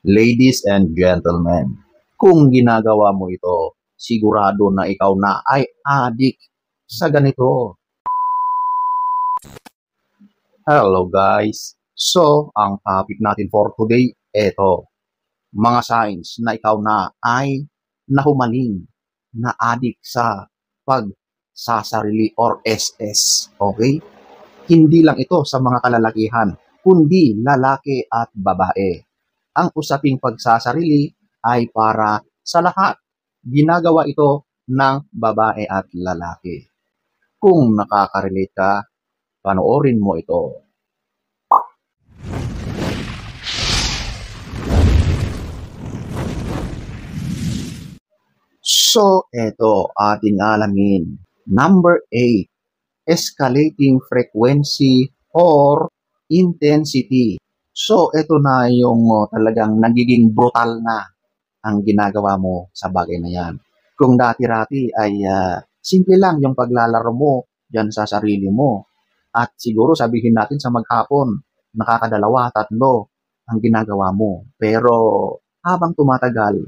Ladies and gentlemen, kung ginagawa mo ito, sigurado na ikaw na ay adik sa ganito. Hello guys! So, ang topic natin for today, eto, mga signs na ikaw na ay nahumaling, na adik sa pagsasarili or SS. Okay? Hindi lang ito sa mga kalalakihan, kundi lalaki at babae. Ang usaping pagsasarili ay para sa lahat. Ginagawa ito ng babae at lalaki. Kung nakaka-relate ka, panoorin mo ito. So, ito ating alamin. Number 8, escalating frequency or intensity. So, ito na yung talagang nagiging brutal na ang ginagawa mo sa bagay na yan. Kung dati-rati ay simple lang yung paglalaro mo dyan sa sarili mo. At siguro sabihin natin sa maghapon, nakakadalawa, tatlo ang ginagawa mo. Pero habang tumatagal,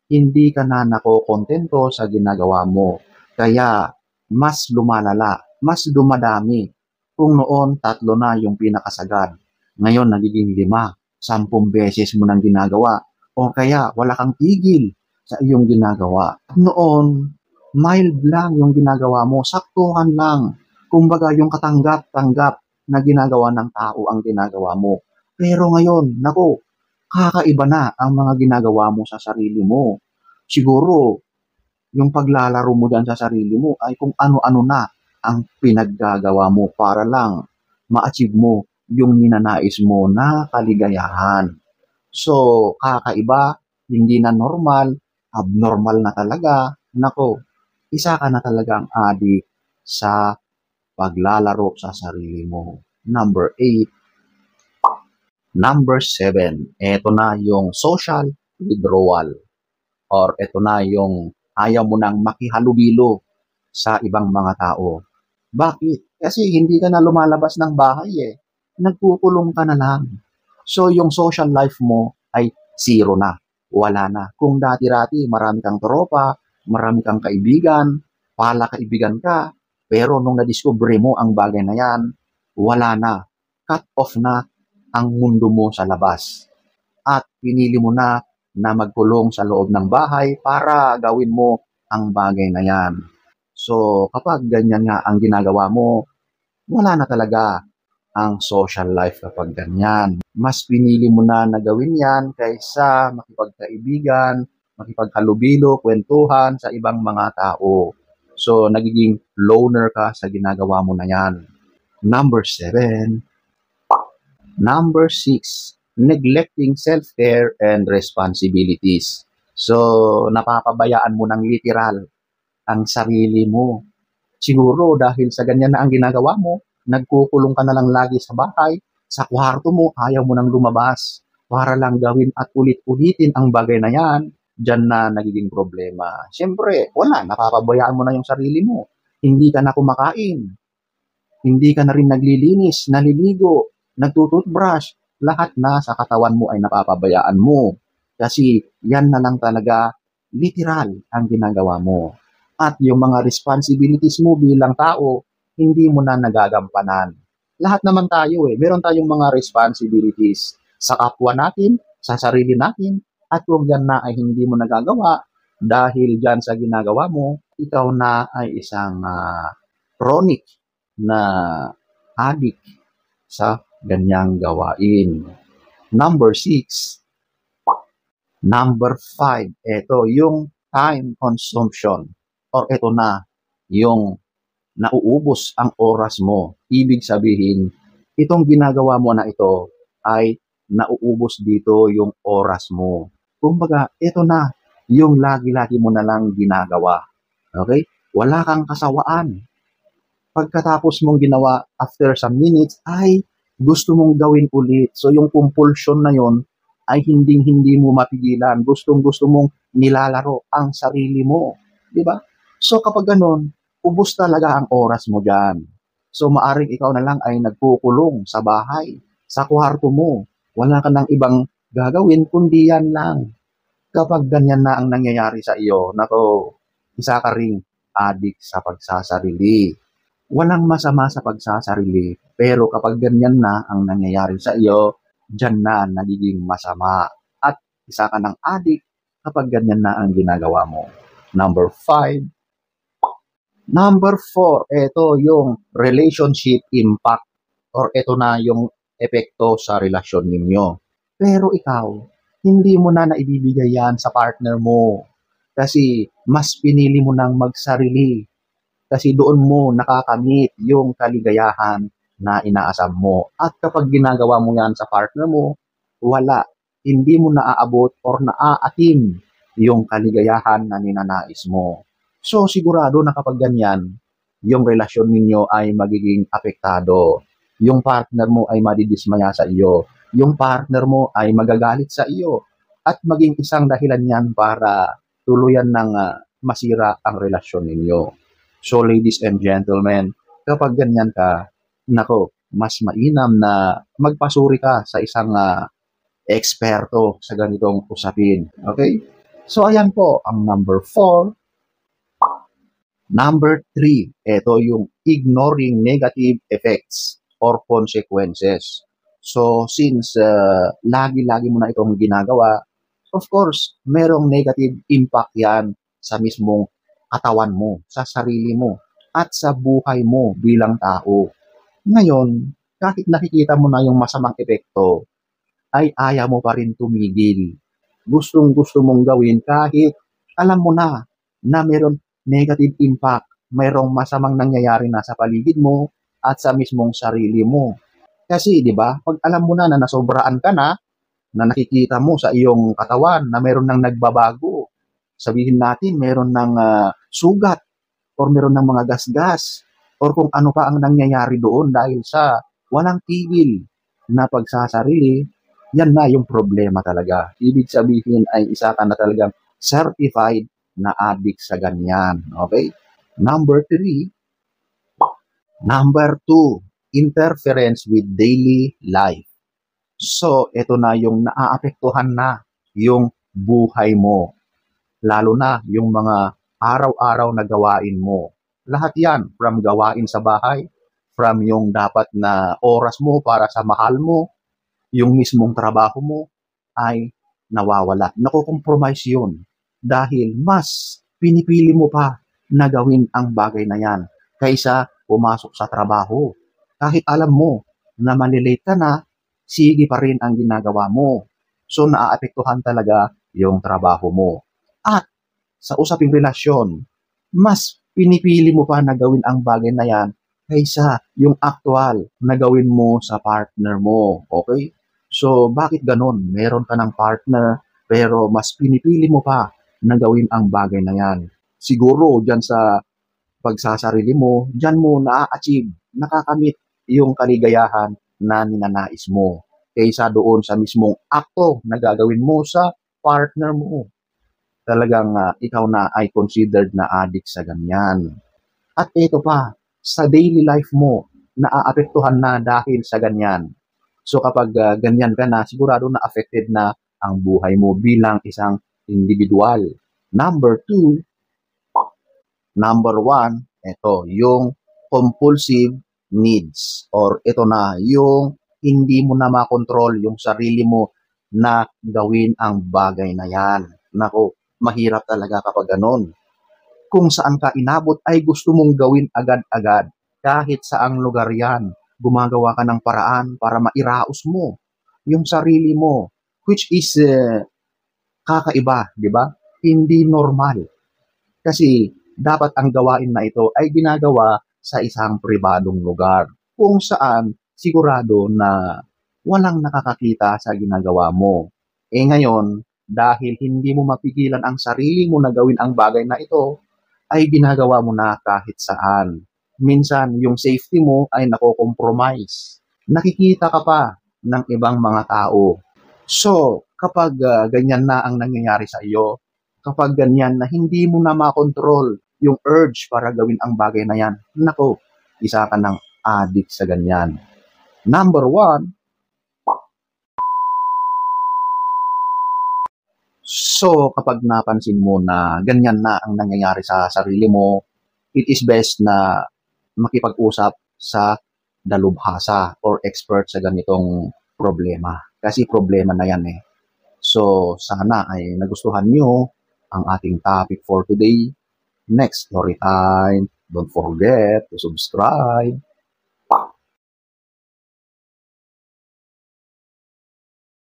hindi ka na nakokontento sa ginagawa mo. Kaya mas lumalala, mas dumadami. Kung noon, 3 na yung pinakasagad. Ngayon, nagiging 5, 10 beses mo nang ginagawa. O kaya, wala kang tigil sa iyong ginagawa. Noon, mild lang yung ginagawa mo, saktuhan lang. Kumbaga, yung katanggap-tanggap na ginagawa ng tao ang ginagawa mo. Pero ngayon, naku, kakaiba na ang mga ginagawa mo sa sarili mo. Siguro, yung paglalaro mo dyan sa sarili mo ay kung ano-ano na ang pinaggagawa mo para lang ma-achieve mo yung ninanais mo na kaligayahan. So, kakaiba, hindi na normal, abnormal na talaga. Nako, isa ka na talagang adik sa paglalaro sa sarili mo. Number 8. Number 7, eto na yung social withdrawal. Or eto na yung ayaw mo nang makihalubilo sa ibang mga tao. Bakit? Kasi hindi ka na lumalabas ng bahay eh. Nagkukulong ka na lang. So, yung social life mo ay zero na. Wala na. Kung dati-rati, marami kang tropa, marami kang kaibigan, kaibigan ka, pero nung nadiskubre mo ang bagay na yan, wala na. Cut off na ang mundo mo sa labas. At pinili mo na magkulong sa loob ng bahay para gawin mo ang bagay na yan. So, kapag ganyan nga ang ginagawa mo, wala na talaga ang social life kapag ganyan. Mas pinili mo na gawin yan kaysa makipagkaibigan, makipaghalubilo, kwentuhan sa ibang mga tao. So, nagiging loner ka sa ginagawa mo na yan. Number 7. Number 6, neglecting self-care and responsibilities. So, napapabayaan mo ng literal ang sarili mo. Siguro dahil sa ganyan na ang ginagawa mo, nagkukulong ka na lang lagi sa bahay, sa kwarto mo, ayaw mo nang lumabas para lang gawin at ulit-ulitin ang bagay na yan, dyan na nagiging problema. Siyempre, wala, napapabayaan mo na yung sarili mo. Hindi ka na kumakain, hindi ka na rin naglilinis, naliligo, nagtututbrush, lahat na sa katawan mo ay napapabayaan mo. Kasi yan na lang talaga literal ang ginagawa mo. At yung mga responsibilities mo bilang tao, hindi mo na nagagampanan. Lahat naman tayo meron tayong mga responsibilities sa kapwa natin, sa sarili natin, at kung yan na ay hindi mo nagagawa, dahil dyan sa ginagawa mo, ikaw na ay isang chronic na addict sa ganyang gawain. Number 6. Number 5, ito yung time consumption. Or ito na yung nauubos ang oras mo. Ibig sabihin, itong ginagawa mo na ito ay nauubos dito yung oras mo. Kumbaga, ito na yung lagi-lagi mo na lang ginagawa. Okay? Wala kang kasawaan. Pagkatapos mong ginawa, after some minutes, ay gusto mong gawin ulit. So, yung compulsion na yon ay hindi mo mapigilan. Gustong-gusto mong nilalaro ang sarili mo. Di ba? So, kapag ganun, ubos talaga ang oras mo dyan. So, maaring ikaw na lang ay nagkukulong sa bahay, sa kwarto mo. Wala ka ng ibang gagawin kundi yan lang. Kapag ganyan na ang nangyayari sa iyo, nako, isa ka ring adik sa pagsasarili. Walang masama sa pagsasarili, pero kapag ganyan na ang nangyayari sa iyo, diyan na nagiging masama. At isa ka ng adik kapag ganyan na ang ginagawa mo. Number 5. Number 4, ito yung relationship impact or ito na yung epekto sa relasyon ninyo. Pero ikaw, hindi mo na naibibigay yan sa partner mo kasi mas pinili mo nang magsarili kasi doon mo nakakamit yung kaligayahan na inaasam mo. At kapag ginagawa mo yan sa partner mo, wala. Hindi mo naaabot or naaatim yung kaligayahan na ninanais mo. So sigurado na kapag ganyan, yung relasyon ninyo ay magiging apektado. Yung partner mo ay madidismaya sa iyo. Yung partner mo ay magagalit sa iyo. At maging isang dahilan yan para tuluyan ng masira ang relasyon ninyo. So ladies and gentlemen, kapag ganyan ka, nako, mas mainam na magpasuri ka sa isang eksperto sa ganitong usapin. Okay? So ayan po ang number 4. Number 3, ito yung ignoring negative effects or consequences. So since lagi-lagi mo na itong ginagawa, of course, merong negative impact yan sa mismong katawan mo, sa sarili mo, at sa buhay mo bilang tao. Ngayon, kahit nakikita mo na yung masamang epekto, ay ayaw mo pa rin tumigil. Gustong-gusto mong gawin kahit alam mo na meron negative impact, mayroong masamang nangyayari na sa paligid mo at sa mismong sarili mo. Kasi 'di ba, pag alam mo na nasobraan ka na nakikita mo sa iyong katawan na meron nang nagbabago, sabihin natin meron ng sugat or meron ng mga gasgas or kung ano pa ang nangyayari doon dahil sa walang tigil na pagsasarili, yan na yung problema talaga. Ibig sabihin ay isa ka na talagang certified na addict sa ganyan. Okay? Number 3. Number 2, interference with daily life. So, ito na yung naaapektuhan na yung buhay mo. Lalo na yung mga araw-araw na gawain mo. Lahat yan, from gawain sa bahay, from yung dapat na oras mo para sa mahal mo, yung mismong trabaho mo, ay nawawala. Nakukompromise yun dahil mas pinipili mo pa na gawin ang bagay na yan kaysa pumasok sa trabaho. Kahit alam mo na malilate ka na, sige pa rin ang ginagawa mo. So naaapektuhan talaga yung trabaho mo. At sa usaping relasyon, mas pinipili mo pa na gawin ang bagay na yan kaysa yung actual na gawin mo sa partner mo. Okay? So, bakit ganun? Meron ka ng partner, pero mas pinipili mo pa na gawin ang bagay na yan. Siguro, dyan sa pagsasarili mo, dyan mo na-achieve, nakakamit yung kaligayahan na ninanais mo. Kaysa doon sa mismong akto na gagawin mo sa partner mo. Talagang ikaw na ay considered na addict sa ganyan. At ito pa, sa daily life mo, naaapektuhan na dahil sa ganyan. So kapag ganyan ka na, sigurado na affected na ang buhay mo bilang isang individual. Number 2, number 1, ito, yung compulsive needs. Or ito na, yung hindi mo na makontrol yung sarili mo na gawin ang bagay na yan. Nako, mahirap talaga kapag ganon. Kung saan ka inabot ay gusto mong gawin agad-agad. Kahit saang lugar yan, gumagawa ka ng paraan para mairaos mo yung sarili mo, which is kakaiba, di ba? Hindi normal. Kasi dapat ang gawain na ito ay ginagawa sa isang pribadong lugar kung saan sigurado na walang nakakakita sa ginagawa mo. Eh ngayon, dahil hindi mo mapigilan ang sarili mo na gawin ang bagay na ito, ay ginagawa mo na kahit saan. Minsan, yung safety mo ay nako-compromise. Nakikita ka pa ng ibang mga tao. So, kapag ganyan na ang nangyayari sa iyo, kapag ganyan na hindi mo na makontrol yung urge para gawin ang bagay na yan, nako, isa ka ng addict sa ganyan. Number 1, So, kapag napansin mo na ganyan na ang nangyayari sa sarili mo, it is best na makipag-usap sa dalubhasa or expert sa ganitong problema. Kasi problema na yan eh. So, sana ay nagustuhan nyo ang ating topic for today. Next story time. Don't forget to subscribe.